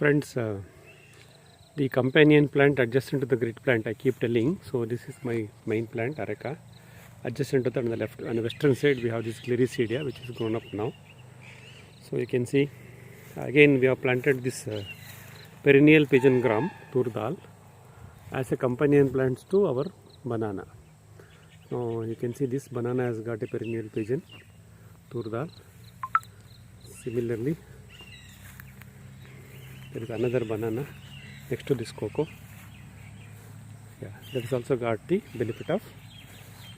Friends, the companion plant adjacent to the grid plant, I keep telling. So this is my main plant, Areca. Adjacent to that, on the western side, we have this Gliricidia, which is grown up now. So you can see, again we have planted this perennial pigeon gram, Turdal, as a companion plant to our banana. Now you can see this banana has got a perennial pigeon, Turdal. Similarly, there is another banana next to this cocoa. Yeah, that has also got the benefit of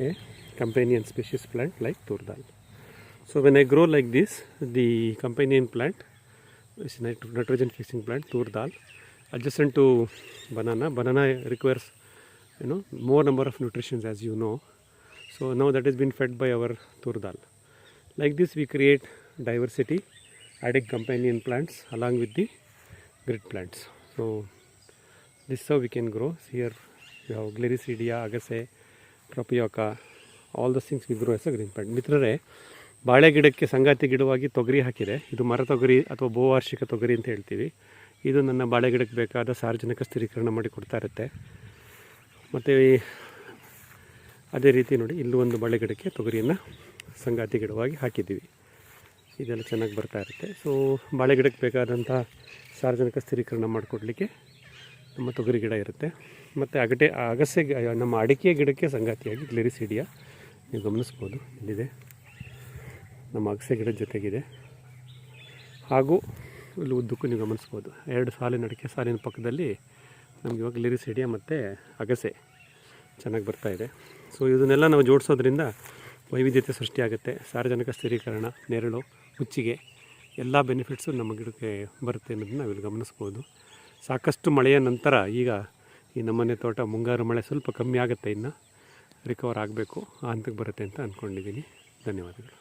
a companion species plant like Turdal. So when I grow like this, the companion plant is nitrogen fixing plant Turdal adjacent to banana. Banana requires more number of nutrition, as you know. So now that has been fed by our Turdal. Like this we create diversity, adding companion plants along with the grid plants. So this is how we can grow. Here we have Gliricidia, Agasse, Tropioca, all those things we grow as a green plant. ಮಿತ್ರರೇ, ಬಾಳೆ ಗಿಡಕ್ಕೆ ಸಂಗಾತಿ ಗಿಡವಾಗಿ ತೊಗರಿ ಹಾಕಿದೆ. ಇದು ಮರ ತೊಗರಿ ಅಥವಾ ಬಹುವಾರ್ಷಿಕ ತೊಗರಿ ಅಂತ ಹೇಳ್ತೀವಿ. ಇದು ನನ್ನ ಬಾಳೆ ಗಿಡಕ್ಕೆ ಬೇಕಾದ ಸಾರ್ವಜನಿಕ ಸ್ಥಿರೀಕರಣ ಮಾಡಿ ಕೊಡ್ತಾ ಇರುತ್ತೆ. ಮತ್ತು ಅದೇ ರೀತಿ ನೋಡಿ, ಇಲ್ಲೂ ಒಂದು ಬಾಳೆ ಗಿಡಕ್ಕೆ ತೊಗರಿಯನ್ನು ಸಂಗಾತಿ ಗಿಡವಾಗಿ ಹಾಕಿದ್ದೀವಿ. ಇದೆಲ್ಲ ಚೆನ್ನಾಗಿ ಬರ್ತಾ ಇರುತ್ತೆ. ಸೊ ಬಾಳೆ ಗಿಡಕ್ಕೆ ಬೇಕಾದಂಥ ಸಾರ್ವಜನಿಕ ಸ್ಥಿರೀಕರಣ ಮಾಡಿಕೊಡ್ಲಿಕ್ಕೆ ನಮ್ಮ ತೊಗರಿ ಗಿಡ ಇರುತ್ತೆ. ಮತ್ತು ಅಗಸೆ ನಮ್ಮ ಅಡಿಕೆ ಗಿಡಕ್ಕೆ ಸಂಗಾತಿಯಾಗಿ ಗ್ಲಿರಿಸಿಡಿಯಾ ನೀವು ಗಮನಿಸ್ಬೋದು. ಇಲ್ಲಿದೆ, ನಮ್ಮ ಅಗಸೆ ಗಿಡದ ಜೊತೆಗಿದೆ. ಹಾಗೂ ಇಲ್ಲಿ ಉದ್ದಕ್ಕೂ ನೀವು ಗಮನಿಸ್ಬೋದು, ಎರಡು ಸಾಲಿನ ಅಡಿಕೆ ಸಾಲಿನ ಪಕ್ಕದಲ್ಲಿ ನಮಗೆ ಇವಾಗ ಗ್ಲಿರಿಸಿಡಿಯಾ ಮತ್ತು ಅಗಸೆ ಚೆನ್ನಾಗಿ ಬರ್ತಾಯಿದೆ. ಸೊ ಇದನ್ನೆಲ್ಲ ನಾವು ಜೋಡಿಸೋದ್ರಿಂದ ವೈವಿಧ್ಯತೆ ಸೃಷ್ಟಿಯಾಗುತ್ತೆ. ಸಾರ್ವಜನಿಕ ಸ್ಥಿರೀಕರಣ, ನೆರಳು, ಮುಚ್ಚಿಗೆ ಎಲ್ಲ ಬೆನಿಫಿಟ್ಸು ನಮ್ಮ ಗಿಡಕ್ಕೆ ಬರುತ್ತೆ ಅನ್ನೋದನ್ನ ನಾವಿಲ್ಲಿ ಗಮನಿಸ್ಬೋದು. ಸಾಕಷ್ಟು ಮಳೆಯ ನಂತರ ಈಗ ಈ ನಮ್ಮನೆ ತೋಟ ಮುಂಗಾರು ಮಳೆ ಸ್ವಲ್ಪ ಕಮ್ಮಿ ಆಗುತ್ತೆ, ಇನ್ನು ರಿಕವರ್ ಆಗಬೇಕು, ಆ ಹಂತಕ್ಕೆ ಬರುತ್ತೆ ಅಂತ ಅಂದ್ಕೊಂಡಿದ್ದೀನಿ. ಧನ್ಯವಾದಗಳು.